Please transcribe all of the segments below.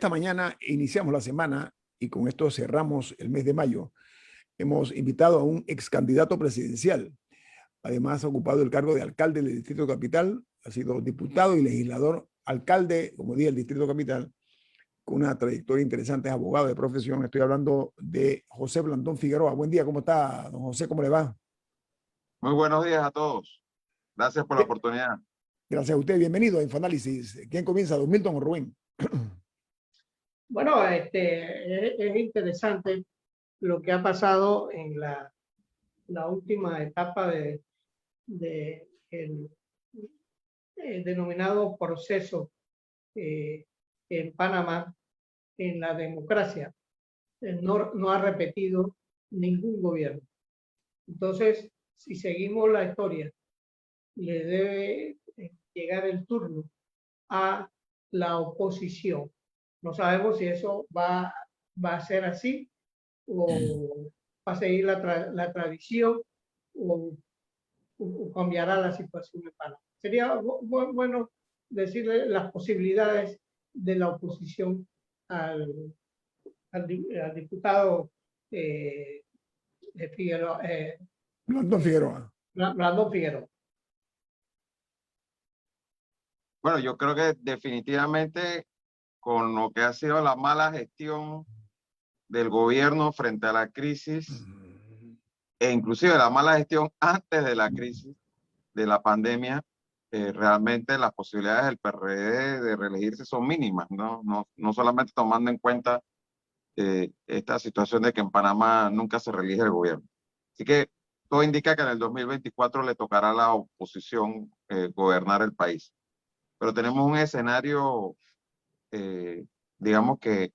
Esta mañana iniciamos la semana y con esto cerramos el mes de mayo. Hemos invitado a un ex candidato presidencial. Además, ha ocupado el cargo de alcalde del Distrito Capital, ha sido diputado y legislador, alcalde, como dije, del Distrito Capital, con una trayectoria interesante, es abogado de profesión. Estoy hablando de José Blandón Figueroa. Buen día, ¿cómo está, don José? ¿Cómo le va? Muy buenos días a todos. Gracias por la oportunidad. Gracias a usted. Bienvenido a Infoanálisis. ¿Quién comienza, don Milton o Rubén? Bueno, es interesante lo que ha pasado en la última etapa el denominado proceso en Panamá en la democracia. No ha repetido ningún gobierno. Entonces, si seguimos la historia, le debe llegar el turno a la oposición. No sabemos si eso va a ser así o va a seguir la tradición o cambiará la situación en Panamá. Sería bueno decirle las posibilidades de la oposición al diputado Figueroa, Blandón Figueroa. Blandón Figueroa. Bueno, yo creo que definitivamente con lo que ha sido la mala gestión del gobierno frente a la crisis e inclusive la mala gestión antes de la crisis de la pandemia, realmente las posibilidades del PRD de reelegirse son mínimas, no solamente tomando en cuenta esta situación de que en Panamá nunca se reelige el gobierno. Así que todo indica que en el 2024 le tocará a la oposición gobernar el país. Pero tenemos un escenario, digamos que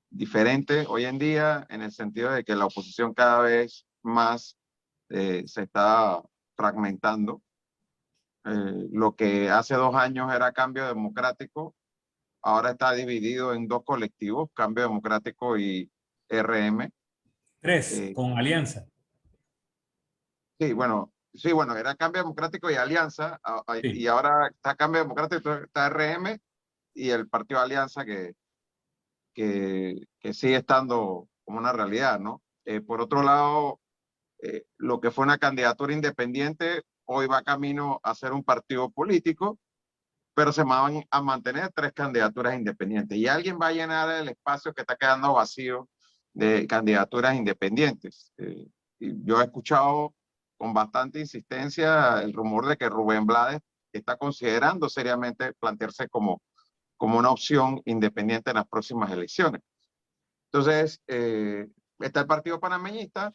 diferente hoy en día, en el sentido de que la oposición cada vez más se está fragmentando. Lo que hace 2 años era Cambio Democrático, ahora está dividido en 2 colectivos, Cambio Democrático y RM. 3, con Alianza. Sí, bueno, era Cambio Democrático y Alianza, Sí. y ahora está Cambio Democrático, está RM y el Partido Alianza que sigue estando como una realidad, ¿no? Por otro lado, lo que fue una candidatura independiente, hoy va camino a ser un partido político, pero se van a mantener 3 candidaturas independientes. Y alguien va a llenar el espacio que está quedando vacío de candidaturas independientes. Y yo he escuchado con bastante insistencia el rumor de que Rubén Blades está considerando seriamente plantearse como una opción independiente en las próximas elecciones. Entonces, está el Partido Panameñista.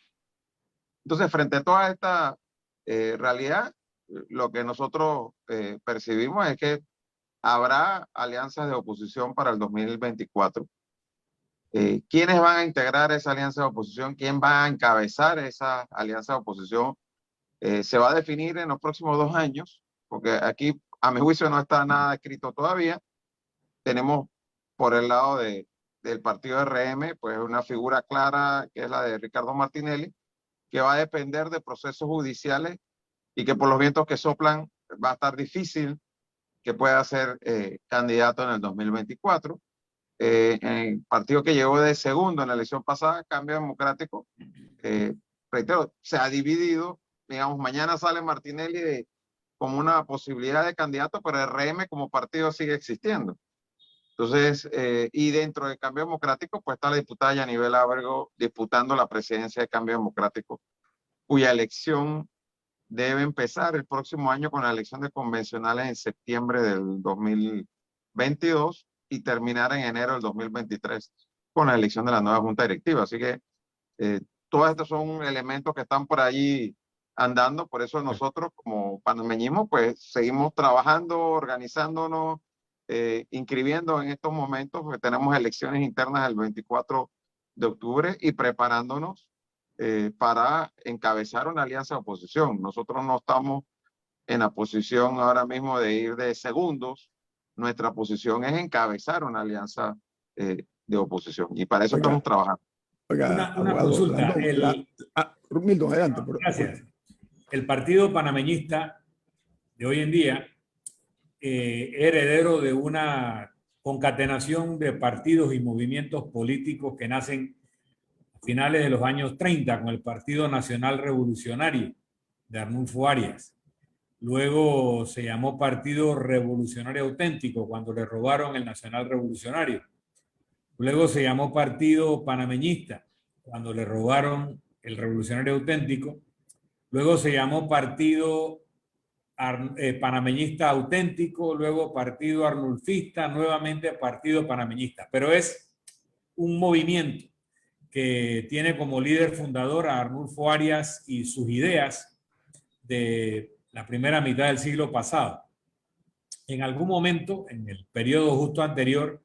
Entonces, frente a toda esta realidad, lo que nosotros percibimos es que habrá alianzas de oposición para el 2024. ¿Quiénes van a integrar esa alianza de oposición? ¿Quién va a encabezar esa alianza de oposición? Se va a definir en los próximos 2 años, porque aquí, a mi juicio, no está nada escrito todavía. Tenemos por el lado del partido RM, pues una figura clara que es la de Ricardo Martinelli, que va a depender de procesos judiciales y que por los vientos que soplan va a estar difícil que pueda ser candidato en el 2024. El partido que llegó de segundo en la elección pasada, Cambio Democrático, reitero, se ha dividido. Digamos, mañana sale Martinelli como una posibilidad de candidato, pero el RM como partido sigue existiendo. Entonces, y dentro de Cambio Democrático, pues está la diputada Yanibel Ábrego disputando la presidencia de Cambio Democrático, cuya elección debe empezar el próximo año con la elección de convencionales en septiembre del 2022 y terminar en enero del 2023 con la elección de la nueva junta directiva. Así que todos estos son elementos que están por allí andando. Por eso nosotros como panameñismo pues seguimos trabajando, organizándonos, inscribiendo en estos momentos, porque tenemos elecciones internas el 24 de octubre y preparándonos para encabezar una alianza de oposición. Nosotros no estamos en la posición ahora mismo de ir de segundos. Nuestra posición es encabezar una alianza de oposición y para eso estamos trabajando. Oiga, Una consulta. Milton, adelante. Gracias. El Partido Panameñista de hoy en día, heredero de una concatenación de partidos y movimientos políticos que nacen a finales de los años 30 con el Partido Nacional Revolucionario de Arnulfo Arias. Luego se llamó Partido Revolucionario Auténtico cuando le robaron el Nacional Revolucionario. Luego se llamó Partido Panameñista cuando le robaron el Revolucionario Auténtico. Luego se llamó Partido Panameñista Auténtico, luego Partido Arnulfista, nuevamente Partido Panameñista. Pero es un movimiento que tiene como líder fundador a Arnulfo Arias y sus ideas de la primera mitad del siglo pasado. En algún momento, en el periodo justo anterior,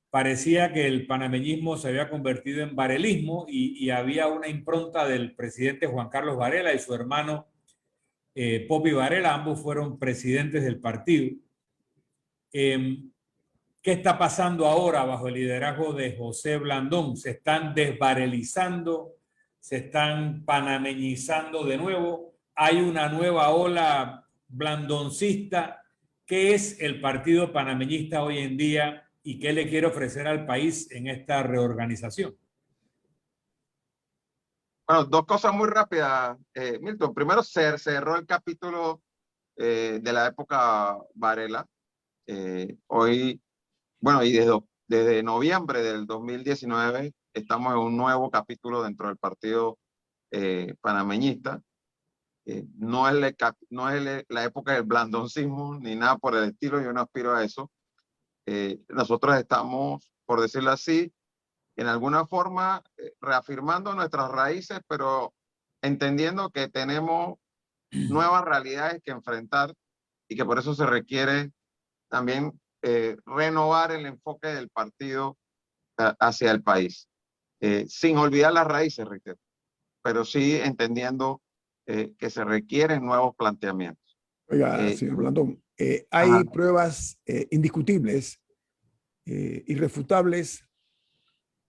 parecía que el panameñismo se había convertido en varelismo y había una impronta del presidente Juan Carlos Varela y su hermano Popi Varela, ambos fueron presidentes del partido. ¿Qué está pasando ahora bajo el liderazgo de José Blandón? ¿Se están desvarelizando? ¿Se están panameñizando de nuevo? ¿Hay una nueva ola blandoncista? ¿Qué es el partido panameñista hoy en día y qué le quiere ofrecer al país en esta reorganización? Bueno, dos cosas muy rápidas, Milton. Primero, se cerró el capítulo de la época Varela. Hoy, bueno, y desde noviembre del 2019 estamos en un nuevo capítulo dentro del partido panameñista. No es la época del blandoncismo ni nada por el estilo, yo no aspiro a eso. Nosotros estamos, por decirlo así, en alguna forma reafirmando nuestras raíces, pero entendiendo que tenemos nuevas realidades que enfrentar y que por eso se requiere también renovar el enfoque del partido hacia el país, sin olvidar las raíces, reitero, pero sí entendiendo que se requieren nuevos planteamientos. Oiga, señor Blandón, hay pruebas indiscutibles, irrefutables,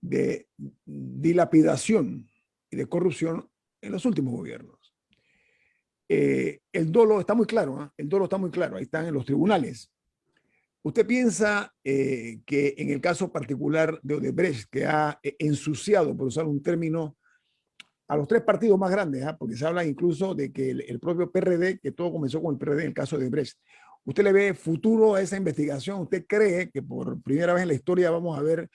de dilapidación y de corrupción en los últimos gobiernos. El dolo está muy claro, ¿eh? El dolo está muy claro, ahí están en los tribunales. ¿Usted piensa que en el caso particular de Odebrecht, que ha ensuciado, por usar un término, a los tres partidos más grandes, porque se habla incluso de que el propio PRD, que todo comenzó con el PRD en el caso de Odebrecht, ¿usted le ve futuro a esa investigación? ¿Usted cree que por primera vez en la historia vamos a ver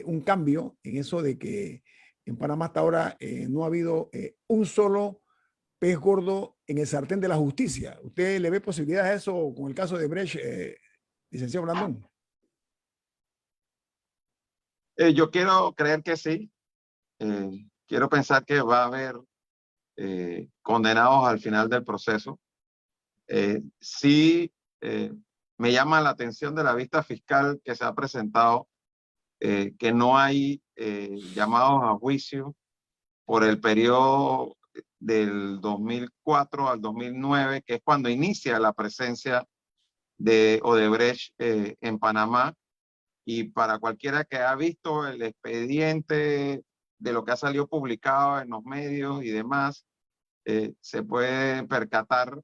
un cambio en eso de que en Panamá hasta ahora no ha habido un solo pez gordo en el sartén de la justicia? ¿Usted le ve posibilidades a eso con el caso de Brecht, licenciado Blandón? Yo quiero creer que sí. Quiero pensar que va a haber condenados al final del proceso. Sí, me llama la atención de la vista fiscal que se ha presentado, que no hay llamados a juicio por el periodo del 2004 al 2009, que es cuando inicia la presencia de Odebrecht en Panamá. Y para cualquiera que ha visto el expediente de lo que ha salido publicado en los medios y demás, se puede percatar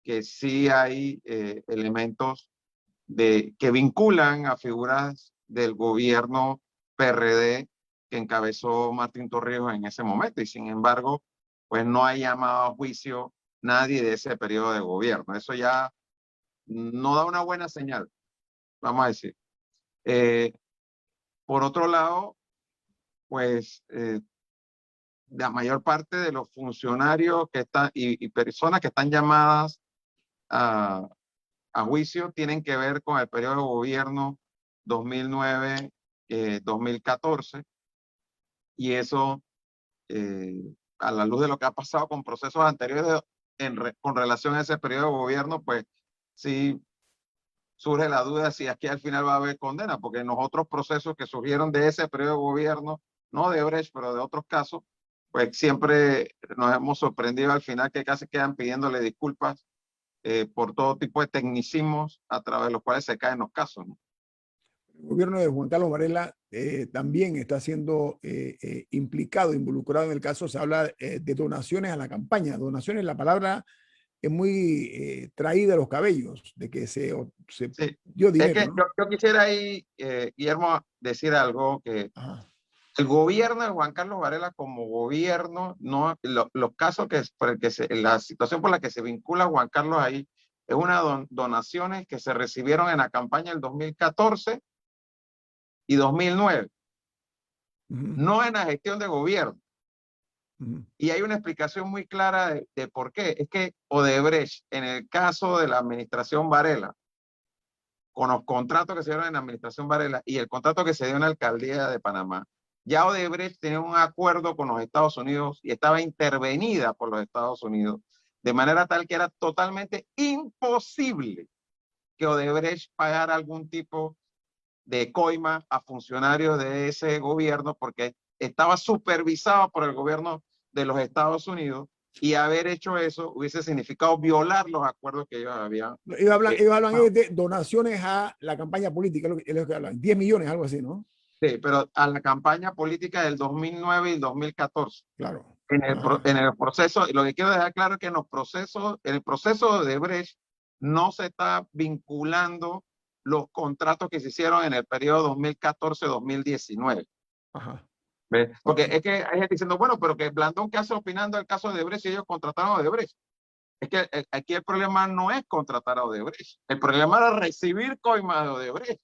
que sí hay elementos que vinculan a figuras del gobierno PRD que encabezó Martín Torrijos en ese momento, y sin embargo, pues no hay llamado a juicio nadie de ese periodo de gobierno. Eso ya no da una buena señal, vamos a decir. Por otro lado, pues la mayor parte de los funcionarios que están y personas que están llamadas a juicio tienen que ver con el periodo de gobierno 2009-2014, y eso, a la luz de lo que ha pasado con procesos anteriores con relación a ese periodo de gobierno, pues sí surge la duda si aquí al final va a haber condena, porque en los otros procesos que surgieron de ese periodo de gobierno, no de Brecht, pero de otros casos, pues siempre nos hemos sorprendido al final que casi quedan pidiéndole disculpas por todo tipo de tecnicismos a través de los cuales se caen los casos, ¿no? El gobierno de Juan Carlos Varela también está siendo implicado, involucrado en el caso. Se habla de donaciones a la campaña. Donaciones, la palabra es muy traída a los cabellos, de que se Sí. dio Es dinero, que ¿no? yo quisiera ahí, Guillermo, decir algo que Ajá. el gobierno de Juan Carlos Varela como gobierno, no, los casos que, por el que la situación por la que se vincula a Juan Carlos ahí es una donaciones que se recibieron en la campaña del 2014 y 2009, no en la gestión de gobierno. Y hay una explicación muy clara de por qué. Es que Odebrecht, en el caso de la administración Varela, con los contratos que se dieron en la administración Varela y el contrato que se dio en la alcaldía de Panamá, ya Odebrecht tenía un acuerdo con los Estados Unidos y estaba intervenida por los Estados Unidos, de manera tal que era totalmente imposible que Odebrecht pagara algún tipo de coima a funcionarios de ese gobierno, porque estaba supervisado por el gobierno de los Estados Unidos, y haber hecho eso hubiese significado violar los acuerdos que ellos habían. Ellos hablan de donaciones a la campaña política, es lo que hablan, 10 millones, algo así, ¿no? Sí, pero a la campaña política del 2009 y 2014. Claro. En el proceso, y lo que quiero dejar claro es que en el proceso de Brecht no se está vinculando los contratos que se hicieron en el periodo 2014-2019. Ajá. Porque es que hay gente diciendo, bueno, pero que Blandón, ¿qué hace opinando del caso de Odebrecht si ellos contrataron a Odebrecht? Es que aquí el problema no es contratar a Odebrecht, el problema era recibir coimas de Odebrecht.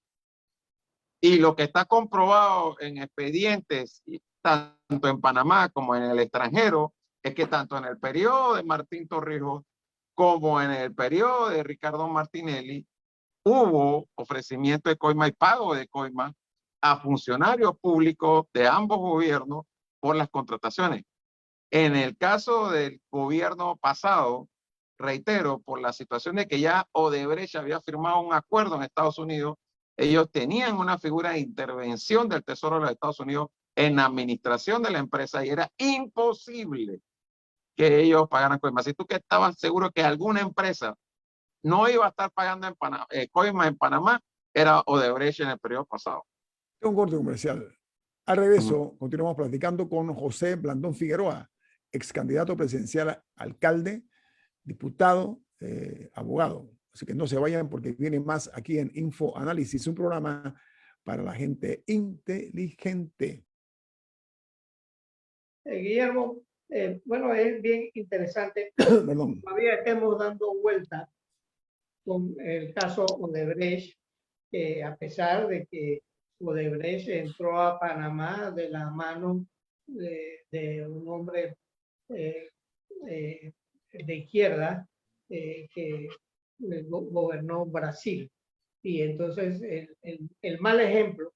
Y lo que está comprobado en expedientes, tanto en Panamá como en el extranjero, es que tanto en el periodo de Martín Torrijos como en el periodo de Ricardo Martinelli, hubo ofrecimiento de coima y pago de coima a funcionarios públicos de ambos gobiernos por las contrataciones. En el caso del gobierno pasado, reitero, por la situación de que ya Odebrecht había firmado un acuerdo en Estados Unidos, ellos tenían una figura de intervención del Tesoro de los Estados Unidos en la administración de la empresa y era imposible que ellos pagaran coima. Si tú que estabas seguro que alguna empresa no iba a estar pagando en coima en Panamá, era Odebrecht en el periodo pasado. Un corte comercial. Al regreso, continuamos platicando con José Blandón Figueroa, ex candidato presidencial, alcalde, diputado, abogado. Así que no se vayan porque viene más aquí en Info Análisis, un programa para la gente inteligente. Guillermo, bueno, es bien interesante. Perdón. Todavía estamos dando vuelta con el caso Odebrecht, que a pesar de que Odebrecht entró a Panamá de la mano de un hombre de izquierda que gobernó Brasil. Y entonces el mal ejemplo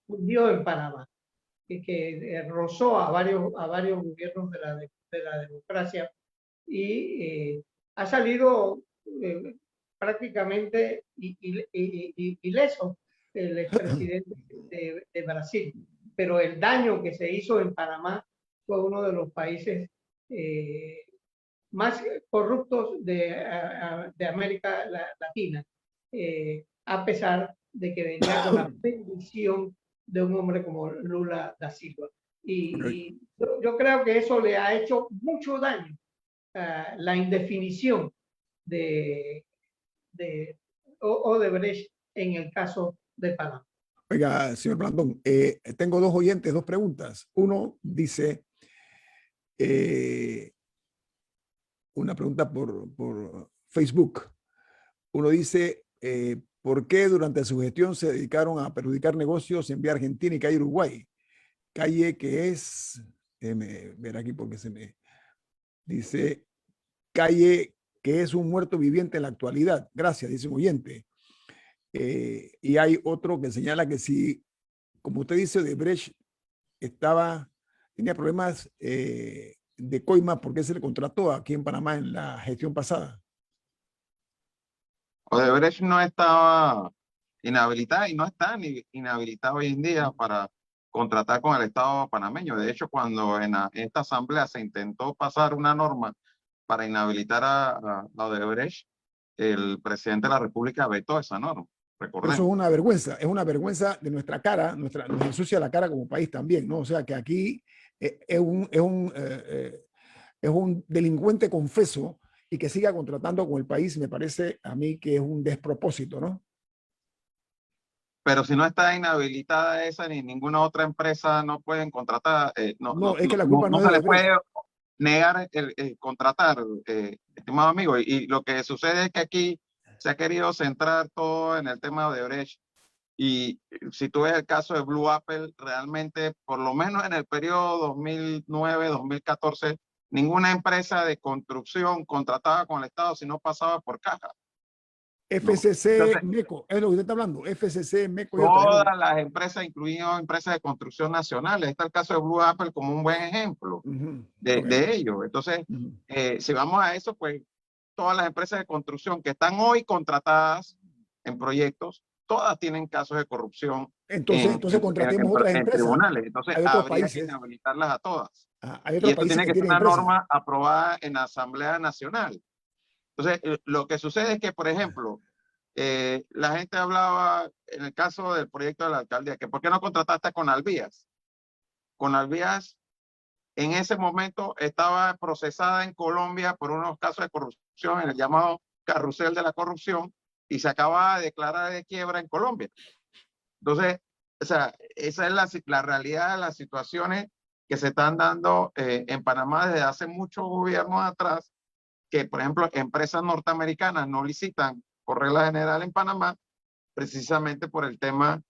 dio en Panamá, que rozó a varios gobiernos de la democracia y ha salido prácticamente ileso el expresidente de Brasil. Pero el daño que se hizo en Panamá fue uno de los países más corruptos de América Latina, a pesar de que venía con la bendición de un hombre como Lula da Silva. Y yo creo que eso le ha hecho mucho daño, la indefinición de Odebrecht en el caso de Panamá. Oiga, señor Blandón, tengo dos oyentes, dos preguntas. Uno dice, una pregunta por Facebook. Uno dice, ¿por qué durante su gestión se dedicaron a perjudicar negocios en vía Argentina y calle Uruguay? Calle que es, ver aquí porque se me dice, calle que es un muerto viviente en la actualidad. Gracias, dice un oyente. Y hay otro que señala que si, como usted dice, Odebrecht tenía problemas de coima porque se le contrató aquí en Panamá en la gestión pasada. Odebrecht no estaba inhabilitada y no está inhabilitada hoy en día para contratar con el Estado panameño. De hecho, cuando en esta asamblea se intentó pasar una norma para inhabilitar a Odebrecht, el presidente de la República vetó esa norma. Pero eso es una vergüenza de nuestra cara, nos ensucia la cara como país también, ¿no? O sea que aquí es un delincuente confeso y que siga contratando con el país, me parece a mí que es un despropósito, ¿no? Pero si no está inhabilitada esa ni ninguna otra empresa no pueden contratar, No, es que la culpa no no es se de le puede Odebrecht. negar el contratar, estimado amigo. Y lo que sucede es que aquí se ha querido centrar todo en el tema de Odebrecht. Y si tú ves el caso de Blue Apple, realmente, por lo menos en el periodo 2009-2014, ninguna empresa de construcción contrataba con el Estado si no pasaba por caja. ¿No? FCC, Entonces, MECO, es lo que usted está hablando, FCC, MECO y todas otras. las empresas, incluidas empresas de construcción nacionales, está el caso de Blue Apple como un buen ejemplo de ello. Entonces, si vamos a eso, pues todas las empresas de construcción que están hoy contratadas en proyectos, todas tienen casos de corrupción Entonces contratemos otras en empresas. tribunales. Entonces, Hay otros habría que países. inhabilitarlas a todas. Hay Y otros esto países tiene que que ser tienen una empresas. norma aprobada en la Asamblea Nacional. Entonces, lo que sucede es que, por ejemplo, la gente hablaba en el caso del proyecto de la alcaldía, que ¿por qué no contrataste con Alvías? Con Alvías en ese momento estaba procesada en Colombia por unos casos de corrupción en el llamado carrusel de la corrupción y se acaba de declarar de quiebra en Colombia. Entonces, o sea, esa es la realidad de las situaciones que se están dando en Panamá desde hace muchos gobiernos atrás, que por ejemplo empresas norteamericanas no licitan por regla general en Panamá, precisamente por el tema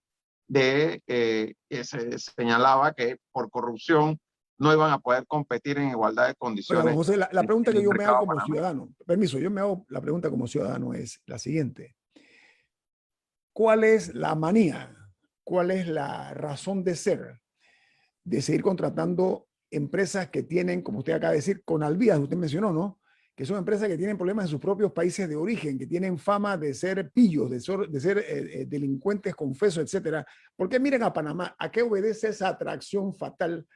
de que se señalaba que por corrupción no iban a poder competir en igualdad de condiciones. Oiga, José, la pregunta que yo me hago como panameño. ciudadano, permiso, yo me hago la pregunta como ciudadano es la siguiente. ¿Cuál es la manía? ¿Cuál es la razón de ser de seguir contratando empresas que tienen, como usted acaba de decir, con Alvías, usted mencionó, ¿no? Que son empresas que tienen problemas en sus propios países de origen, que tienen fama de ser pillos, de ser delincuentes confesos, etcétera. ¿Por qué miren a Panamá? ¿A qué obedece esa atracción fatal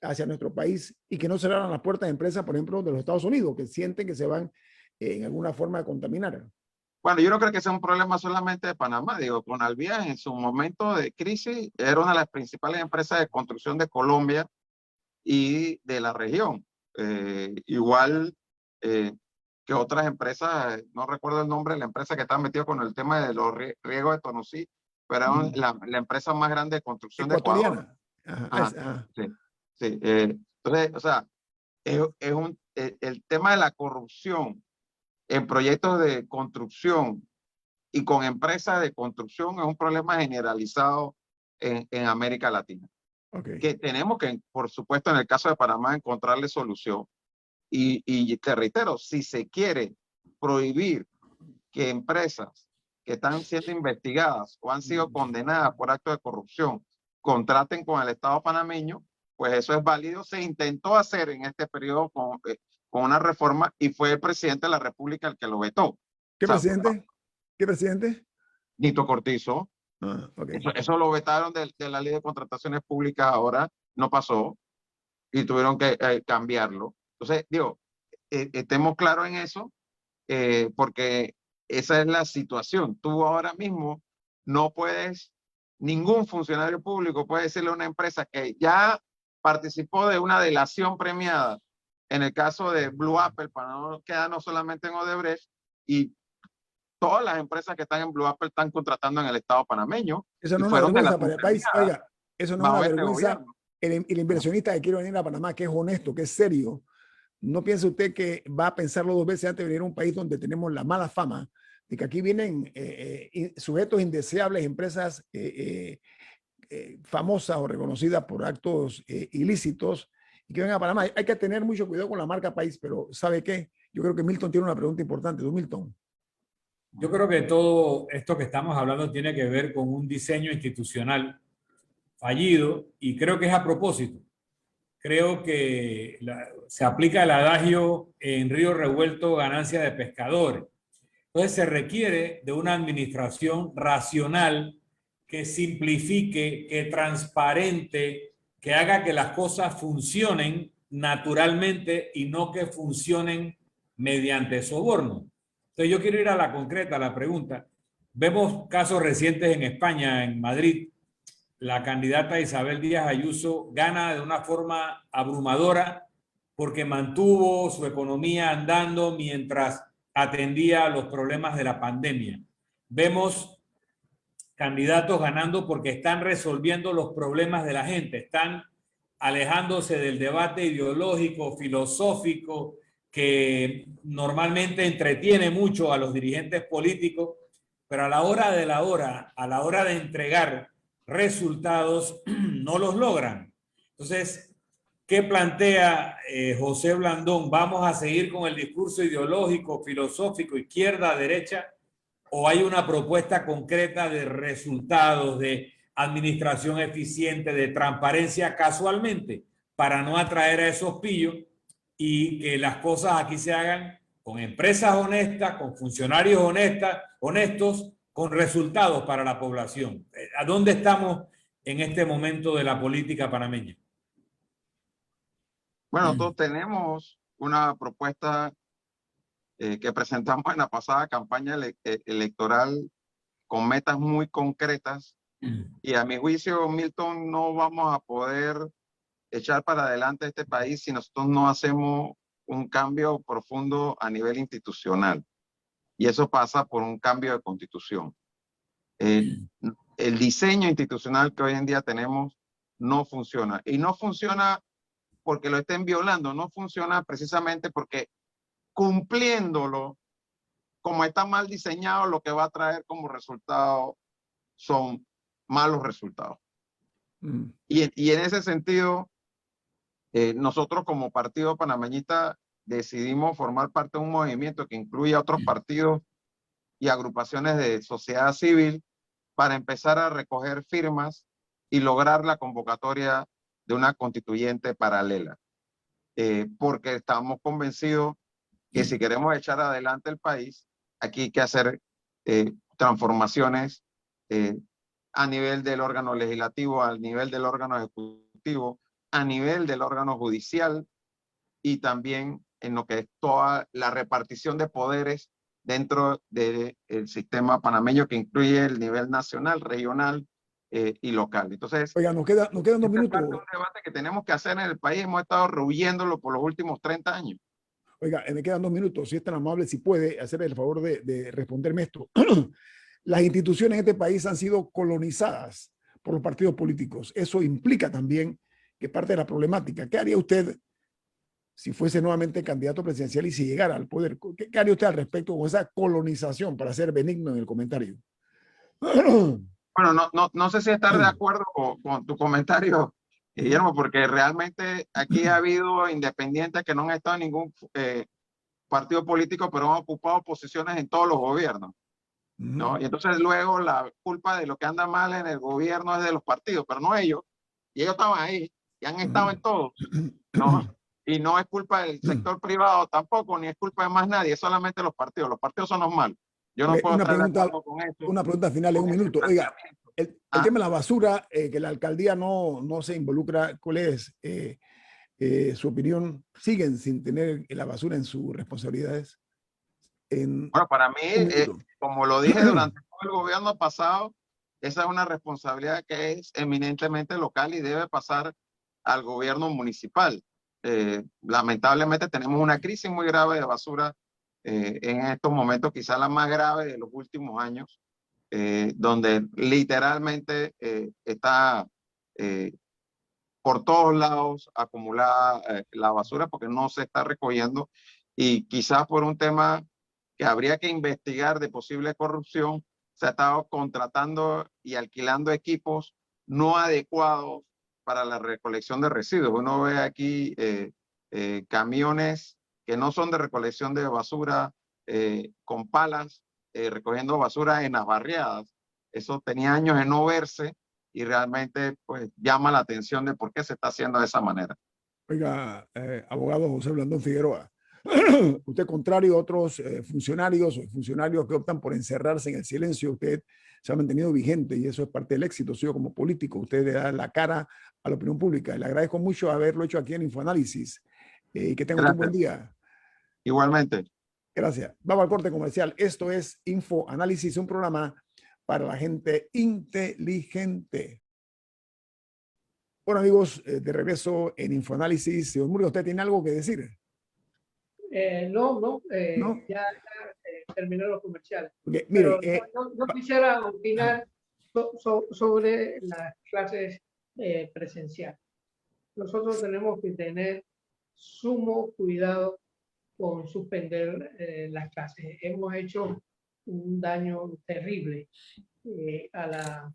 hacia nuestro país y que no cerraran las puertas de empresas, por ejemplo, de los Estados Unidos, que sienten que se van en alguna forma a contaminar? Bueno, yo no creo que sea un problema solamente de Panamá. Digo, con Alvías en su momento de crisis era una de las principales empresas de construcción de Colombia y de la región. Igual que otras empresas, no recuerdo el nombre de la empresa que estaba metida con el tema de los riegos de Tonosí, pero era la empresa más grande de construcción de Ecuador. Ajá. Sí, sí. Entonces, o sea, el tema de la corrupción en proyectos de construcción y con empresas de construcción es un problema generalizado en América Latina. Que tenemos que, por supuesto, en el caso de Panamá, encontrarle solución. Y te reitero, si se quiere prohibir que empresas que están siendo investigadas o han sido condenadas por actos de corrupción contraten con el Estado panameño, pues eso es válido. Se intentó hacer en este periodo con una reforma y fue el presidente de la República el que lo vetó. ¿Qué presidente? ¿Qué presidente? Nito Cortizo. Okay. Eso lo vetaron de la ley de contrataciones públicas, ahora no pasó y tuvieron que cambiarlo. Entonces, digo, estemos claros en eso, porque esa es la situación. Tú ahora mismo no puedes, ningún funcionario público puede decirle a una empresa que ya participó de una delación premiada, en el caso de Blue Apple, para no quedar no solamente en Odebrecht, y todas las empresas que están en Blue Apple están contratando en el Estado panameño. Eso no y es una fueron vergüenza para el país. Oiga, eso no es una vergüenza. Gobierno. El inversionista que quiere venir a Panamá, que es honesto, que es serio, no piense usted que va a pensarlo dos veces antes de venir a un país donde tenemos la mala fama de que aquí vienen sujetos indeseables, empresas famosas o reconocidas por actos ilícitos y que vengan a Panamá. Hay que tener mucho cuidado con la marca país, pero ¿sabe qué? Yo creo que Milton tiene una pregunta importante. ¿Tú, Milton? Yo creo que todo esto que estamos hablando tiene que ver con un diseño institucional fallido y creo que es a propósito. Creo que se aplica el adagio en río revuelto ganancia de pescadores. Entonces se requiere de una administración racional que simplifique, que transparente, que haga que las cosas funcionen naturalmente y no que funcionen mediante soborno. Entonces yo quiero ir a la concreta, a la pregunta. Vemos casos recientes en España, en Madrid. La candidata Isabel Díaz Ayuso gana de una forma abrumadora porque mantuvo su economía andando mientras atendía los problemas de la pandemia. Vemos candidatos ganando porque están resolviendo los problemas de la gente, están alejándose del debate ideológico, filosófico, que normalmente entretiene mucho a los dirigentes políticos, pero a la hora de la hora, a la hora de entregar resultados, no los logran. Entonces, ¿qué plantea José Blandón? ¿Vamos a seguir con el discurso ideológico, filosófico, izquierda, derecha? ¿O hay una propuesta concreta de resultados, de administración eficiente, de transparencia casualmente, para no atraer a esos pillos y que las cosas aquí se hagan con empresas honestas, con funcionarios honestos, con resultados para la población? ¿A dónde estamos en este momento de la política panameña? Bueno, nosotros tenemos una propuesta que presentamos en la pasada campaña electoral con metas muy concretas, y a mi juicio, Milton, no vamos a poder echar para adelante este país si nosotros no hacemos un cambio profundo a nivel institucional, y eso pasa por un cambio de constitución. El diseño institucional que hoy en día tenemos no funciona, y no funciona porque lo estén violando, no funciona precisamente porque cumpliéndolo, como está mal diseñado, lo que va a traer como resultado son malos resultados. Y en ese sentido, nosotros como partido panameñista decidimos formar parte de un movimiento que incluye a otros partidos y agrupaciones de sociedad civil para empezar a recoger firmas y lograr la convocatoria de una constituyente paralela. Porque estamos convencidos que si queremos echar adelante el país, aquí hay que hacer transformaciones a nivel del órgano legislativo, a nivel del órgano ejecutivo, a nivel del órgano judicial, y también en lo que es toda la repartición de poderes dentro del sistema panameño, que incluye el nivel nacional, regional y local. Entonces, oiga, nos quedan 2 minutos. Es un debate que tenemos que hacer en el país. Hemos estado rehuyéndolo por los últimos 30 años. Oiga, me quedan 2 minutos. Si es tan amable, si puede hacer el favor de responderme esto. Las instituciones en este país han sido colonizadas por los partidos políticos. Eso implica también que parte de la problemática. ¿Qué haría usted si fuese nuevamente candidato presidencial y si llegara al poder? ¿Qué haría usted al respecto con esa colonización, para ser benigno en el comentario? Bueno, no sé si estar de acuerdo con tu comentario, Guillermo, porque realmente aquí ha habido independientes que no han estado en ningún partido político, pero han ocupado posiciones en todos los gobiernos, ¿no? Y entonces luego la culpa de lo que anda mal en el gobierno es de los partidos, pero no ellos. Y ellos estaban ahí y han estado en todos, ¿no? Y no es culpa del sector privado tampoco, ni es culpa de más nadie, es solamente los partidos. Los partidos son los malos. Yo no puedo estar de acuerdo con eso. Una pregunta final en un minuto. Oiga, el tema de la basura, que la alcaldía no se involucra, ¿cuál es su opinión? ¿Siguen sin tener la basura en sus responsabilidades? Bueno, para mí, como lo dije durante todo el gobierno pasado, esa es una responsabilidad que es eminentemente local y debe pasar al gobierno municipal. Lamentablemente tenemos una crisis muy grave de basura en estos momentos, quizá la más grave de los últimos años, donde literalmente está por todos lados acumulada la basura porque no se está recogiendo, y quizás por un tema que habría que investigar de posible corrupción, se ha estado contratando y alquilando equipos no adecuados para la recolección de residuos. Uno ve aquí camiones que no son de recolección de basura, con palas, recogiendo basura en las barriadas. Eso tenía años de no verse y realmente pues llama la atención de por qué se está haciendo de esa manera. Oiga, abogado José Blandón Figueroa, usted, contrario a otros funcionarios o funcionarios que optan por encerrarse en el silencio, usted se ha mantenido vigente y eso es parte del éxito suyo como político. Usted le da la cara a la opinión pública. Le agradezco mucho haberlo hecho aquí en Infoanálisis y que tenga un buen día. Igualmente. Gracias. Vamos al corte comercial. Esto es Infoanálisis, un programa para la gente inteligente. Bueno, amigos, de regreso en Infoanálisis. Señor Murga, ¿usted tiene algo que decir? No, ¿No? ya terminé los comerciales. Porque, Pero mire, yo quisiera opinar sobre las clases presenciales. Nosotros tenemos que tener sumo cuidado con suspender las clases. Hemos hecho un daño terrible a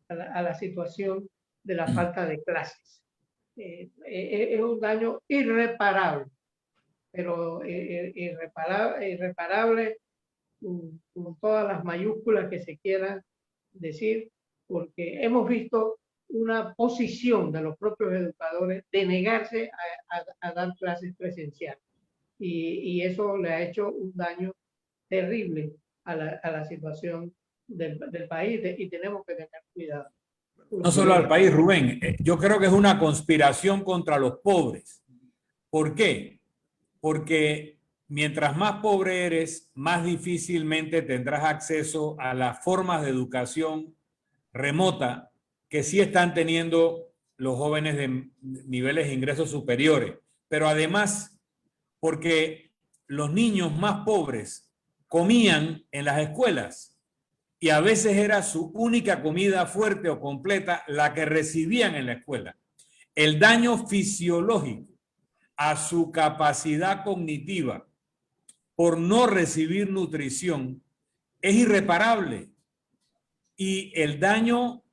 la situación de la falta de clases. Es un daño irreparable, pero irreparable con todas las mayúsculas que se quieran decir, porque hemos visto una posición de los propios educadores de negarse a dar clases presenciales. Y eso le ha hecho un daño terrible a la situación del país y tenemos que tener cuidado. No solo al país, Rubén. Yo creo que es una conspiración contra los pobres. ¿Por qué? Porque mientras más pobre eres, más difícilmente tendrás acceso a las formas de educación remota que sí están teniendo los jóvenes de niveles de ingresos superiores. Pero además, porque los niños más pobres comían en las escuelas y a veces era su única comida fuerte o completa la que recibían en la escuela. El daño fisiológico a su capacidad cognitiva por no recibir nutrición es irreparable. Y el daño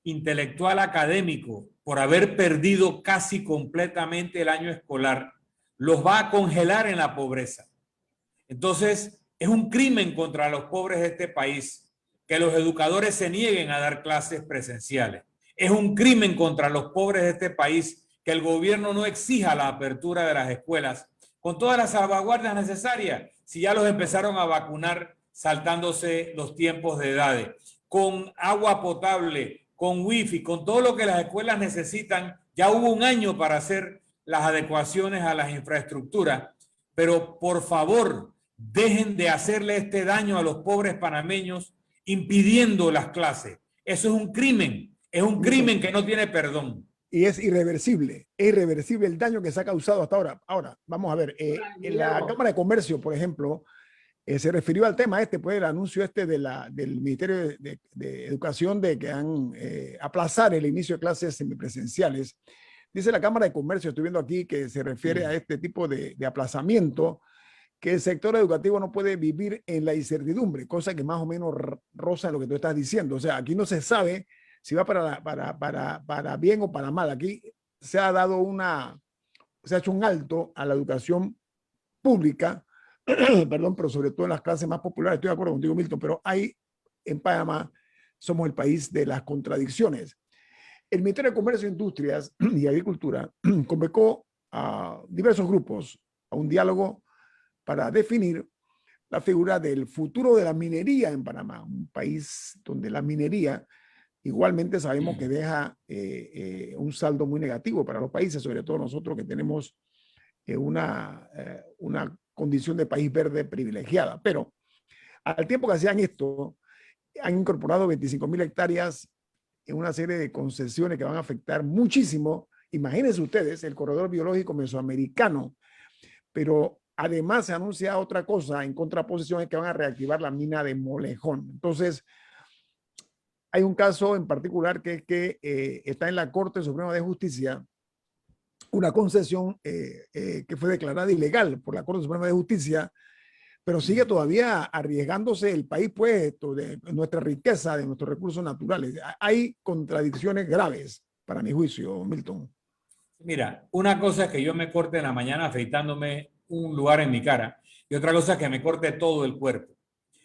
intelectual académico por haber perdido casi completamente el año escolar los va a congelar en la pobreza. Entonces, es un crimen contra los pobres de este país que los educadores se nieguen a dar clases presenciales. Es un crimen contra los pobres de este país que el gobierno no exija la apertura de las escuelas con todas las salvaguardias necesarias, si ya los empezaron a vacunar saltándose los tiempos de edades, con agua potable, con wifi, con todo lo que las escuelas necesitan. Ya hubo un año para hacer las adecuaciones a las infraestructuras, pero por favor, dejen de hacerle este daño a los pobres panameños impidiendo las clases. Eso es un crimen que no tiene perdón. Y es irreversible el daño que se ha causado hasta ahora. Ahora, vamos a ver, en la Cámara de Comercio, por ejemplo, se refirió al tema pues el anuncio del Ministerio de Educación de que han aplazar el inicio de clases semipresenciales. Dice la Cámara de Comercio, estoy viendo aquí, que se refiere a este tipo de aplazamiento, que el sector educativo no puede vivir en la incertidumbre, cosa que más o menos roza lo que tú estás diciendo. O sea, aquí no se sabe si va para bien o para mal. Aquí se ha hecho un alto a la educación pública, perdón, pero sobre todo en las clases más populares. Estoy de acuerdo contigo, Milton, pero en Panamá somos el país de las contradicciones. El Ministerio de Comercio, Industrias y Agricultura convocó a diversos grupos a un diálogo para definir la figura del futuro de la minería en Panamá, un país donde la minería igualmente sabemos que deja un saldo muy negativo para los países, sobre todo nosotros que tenemos una condición de país verde privilegiada. Pero al tiempo que hacían esto, han incorporado 25,000 hectáreas en una serie de concesiones que van a afectar muchísimo. Imagínense ustedes el corredor biológico mesoamericano, pero además se anuncia otra cosa en contraposición, es que van a reactivar la mina de Molejón. Entonces, hay un caso en particular que es que está en la Corte Suprema de Justicia, una concesión que fue declarada ilegal por la Corte Suprema de Justicia, pero sigue todavía arriesgándose el país, pues, de nuestra riqueza, de nuestros recursos naturales. Hay contradicciones graves, para mi juicio, Milton. Mira, una cosa es que yo me corte en la mañana afeitándome un lugar en mi cara y otra cosa es que me corte todo el cuerpo.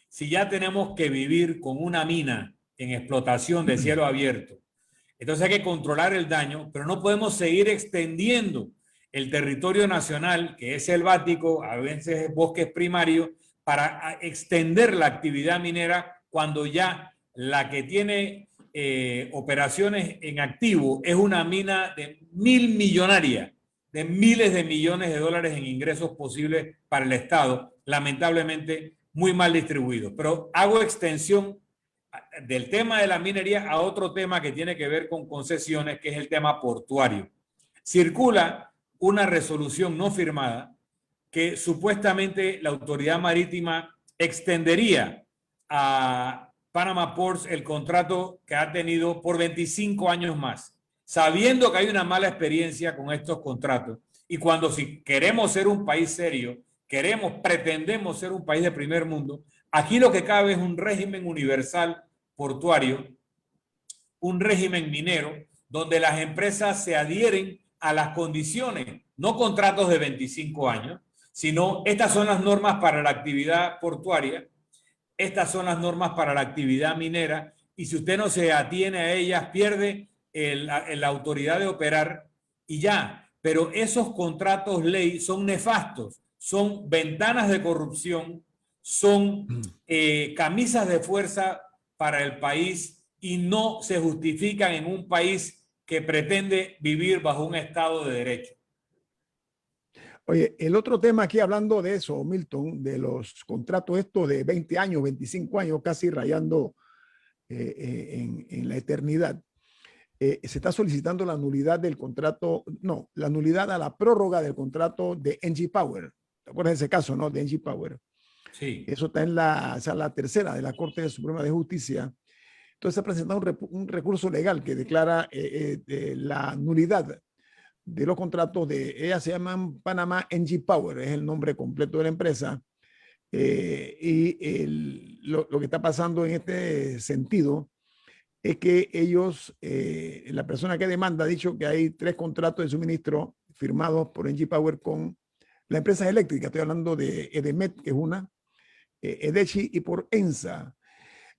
Si ya tenemos que vivir con una mina en explotación de cielo abierto, entonces hay que controlar el daño, pero no podemos seguir extendiendo el territorio nacional, que es selvático, a veces bosques primarios, para extender la actividad minera cuando ya la que tiene operaciones en activo es una mina de millonaria, de miles de millones de dólares en ingresos posibles para el Estado, lamentablemente muy mal distribuidos. Pero hago extensión del tema de la minería a otro tema que tiene que ver con concesiones, que es el tema portuario. Circula una resolución no firmada que supuestamente la autoridad marítima extendería a Panama Ports el contrato que ha tenido por 25 años más, sabiendo que hay una mala experiencia con estos contratos. Y cuando si queremos ser un país serio, pretendemos ser un país de primer mundo, aquí lo que cabe es un régimen universal portuario, un régimen minero, donde las empresas se adhieren a las condiciones, no contratos de 25 años, sino estas son las normas para la actividad portuaria, estas son las normas para la actividad minera, y si usted no se atiene a ellas, pierde la autoridad de operar y ya. Pero esos contratos ley son nefastos, son ventanas de corrupción, son camisas de fuerza para el país y no se justifican en un país que pretende vivir bajo un Estado de Derecho. Oye, el otro tema aquí hablando de eso, Milton, de los contratos estos de 20 años, 25 años, casi rayando en la eternidad, se está solicitando la nulidad del contrato, no, la nulidad a la prórroga del contrato de NG Power. ¿Te acuerdas de ese caso, no? De NG Power. Sí. Eso está en la tercera de la Corte Suprema de Justicia. Entonces se ha presentado un recurso legal que declara la nulidad de los contratos ellas se llaman Panama NG Power, es el nombre completo de la empresa. Lo que está pasando en este sentido es que ellos, la persona que demanda ha dicho que hay 3 contratos de suministro firmados por NG Power con las empresas eléctricas. Estoy hablando de Edemet, que es una, Edechi y por ENSA.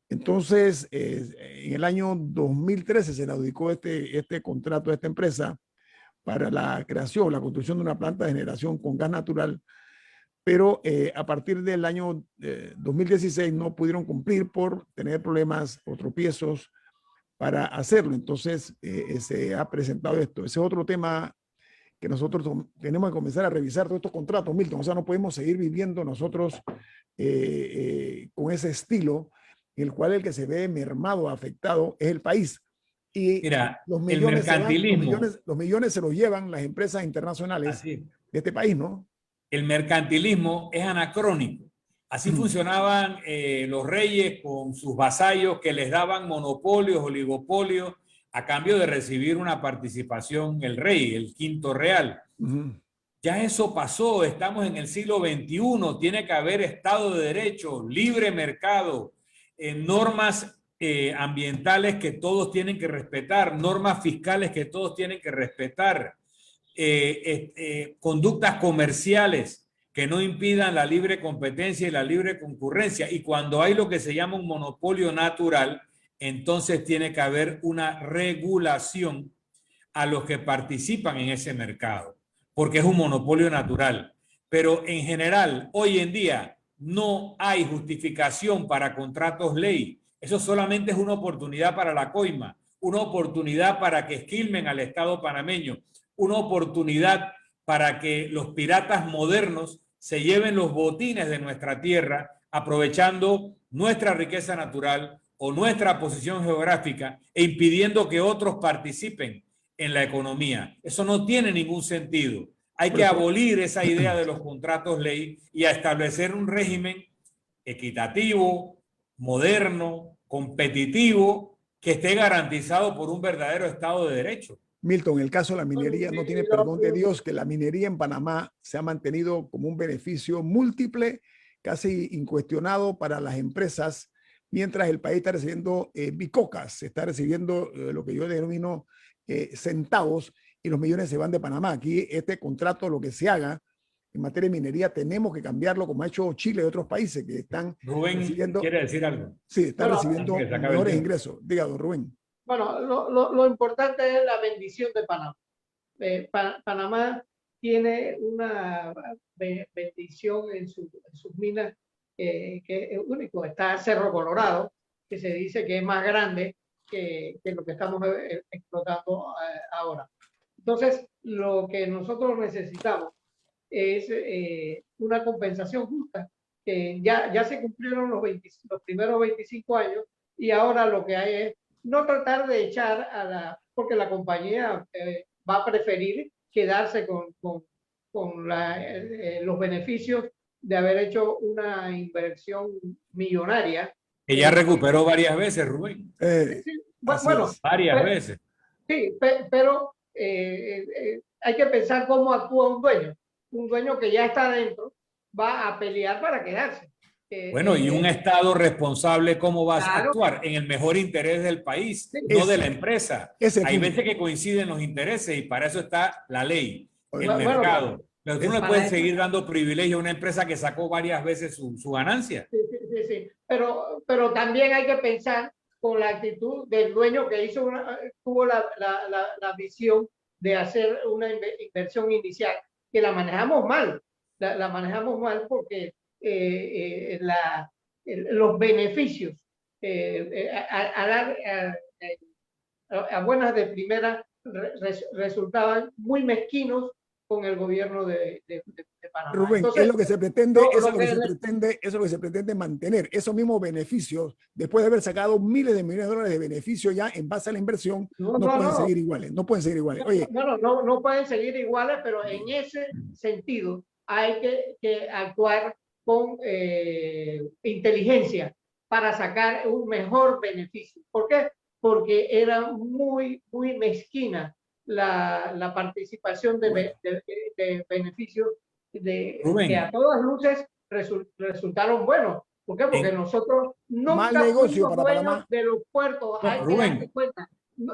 Entonces, en el año 2013 se le adjudicó este contrato a esta empresa para la creación, la construcción de una planta de generación con gas natural, pero a partir del año 2016 no pudieron cumplir por tener problemas o tropiezos para hacerlo. Entonces se ha presentado esto. Ese es otro tema que nosotros tenemos que comenzar a revisar todos estos contratos, Milton. O sea, no podemos seguir viviendo nosotros con ese estilo en el cual el que se ve mermado, afectado, es el país. Y mira, los millones, los millones se los llevan las empresas internacionales de este país, ¿no? El mercantilismo es anacrónico. Así funcionaban los reyes con sus vasallos que les daban monopolios, oligopolios, a cambio de recibir una participación el rey, el quinto real. Ya eso pasó, estamos en el siglo XXI, tiene que haber Estado de Derecho, libre mercado, normas ambientales que todos tienen que respetar, normas fiscales que todos tienen que respetar, conductas comerciales que no impidan la libre competencia y la libre concurrencia. Y cuando hay lo que se llama un monopolio natural, entonces tiene que haber una regulación a los que participan en ese mercado, porque es un monopolio natural. Pero en general, hoy en día, no hay justificación para contratos ley. Eso solamente es una oportunidad para la coima, una oportunidad para que esquilmen al Estado panameño, una oportunidad para que los piratas modernos se lleven los botines de nuestra tierra, aprovechando nuestra riqueza natural o nuestra posición geográfica e impidiendo que otros participen en la economía. Eso no tiene ningún sentido. Hay que abolir esa idea de los contratos ley y a establecer un régimen equitativo, moderno, competitivo, que esté garantizado por un verdadero Estado de Derecho. Milton, el caso de la minería no tiene perdón de Dios, que la minería en Panamá se ha mantenido como un beneficio múltiple, casi incuestionado para las empresas, mientras el país está recibiendo bicocas, se está recibiendo lo que yo denomino centavos, y los millones se van de Panamá. Aquí este contrato, lo que se haga en materia de minería, tenemos que cambiarlo como ha hecho Chile y otros países que están Rubén recibiendo. ¿quiere decir algo? Sí, están recibiendo mejores ingresos. Diga, don Rubén. Bueno, lo importante es la bendición de Panamá. Panamá tiene una bendición en sus minas que es único. Está Cerro Colorado, que se dice que es más grande que lo que estamos explotando ahora. Entonces, lo que nosotros necesitamos es una compensación justa. Ya se cumplieron los primeros 25 años y ahora lo que hay es no tratar de echar a porque la compañía va a preferir quedarse con los beneficios de haber hecho una inversión millonaria. Que ya recuperó varias veces, Rubén. Sí, bueno, varias veces. Sí, pero hay que pensar cómo actúa un dueño. Un dueño que ya está adentro va a pelear para quedarse. Bueno, y un Estado responsable, ¿cómo vas a claro, actuar? En el mejor interés del país, sí, no de la empresa. Hay punto. veces que coinciden los intereses y para eso está la ley, el bueno, mercado. Pero tú no le puedes eso, seguir dando privilegio a una empresa que sacó varias veces su ganancia. sí. Pero también hay que pensar con la actitud del dueño que tuvo la visión de hacer una inversión inicial, que la manejamos mal. La manejamos mal porque los beneficios a buenas de primera resultaban muy mezquinos con el gobierno de Panamá. Rubén, entonces, es lo que se pretende, eso es lo que se pretende mantener, esos mismos beneficios, después de haber sacado miles de millones de dólares de beneficio ya en base a la inversión, no pueden seguir iguales, no pueden seguir iguales. Oye, no pueden seguir iguales, pero en ese sentido hay que actuar con inteligencia para sacar un mejor beneficio. ¿Por qué? Porque era muy mezquina la participación de beneficios que a todas luces resultaron buenos. ¿Por qué? Porque nosotros nunca fuimos dueños de los puertos. Hay que darse cuenta.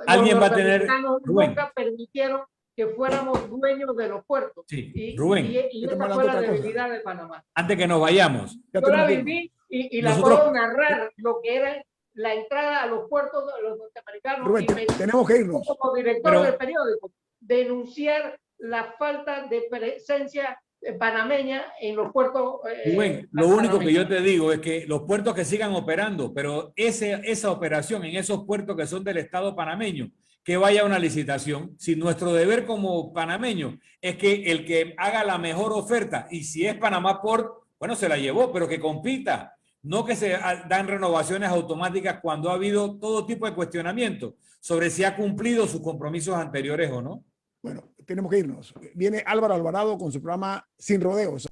Alguien va a tener... nunca permitieron que fuéramos dueños de los puertos. Sí, Rubén. Y esa fue la debilidad de Panamá. Antes que nos vayamos. Yo la viví y la puedo narrar lo que era la entrada a los puertos de los norteamericanos. Rubén, tenemos que irnos. Como director del periódico, denunciar la falta de presencia panameña en los puertos. Rubén, lo único que yo te digo es que los puertos que sigan operando, pero esa operación en esos puertos que son del Estado panameño, que vaya a una licitación. Si nuestro deber como panameño es que el que haga la mejor oferta, y si es Panamá Port, bueno, se la llevó, pero que compita. No que se dan renovaciones automáticas cuando ha habido todo tipo de cuestionamiento sobre si ha cumplido sus compromisos anteriores o no. Bueno, tenemos que irnos. Viene Álvaro Alvarado con su programa Sin Rodeos.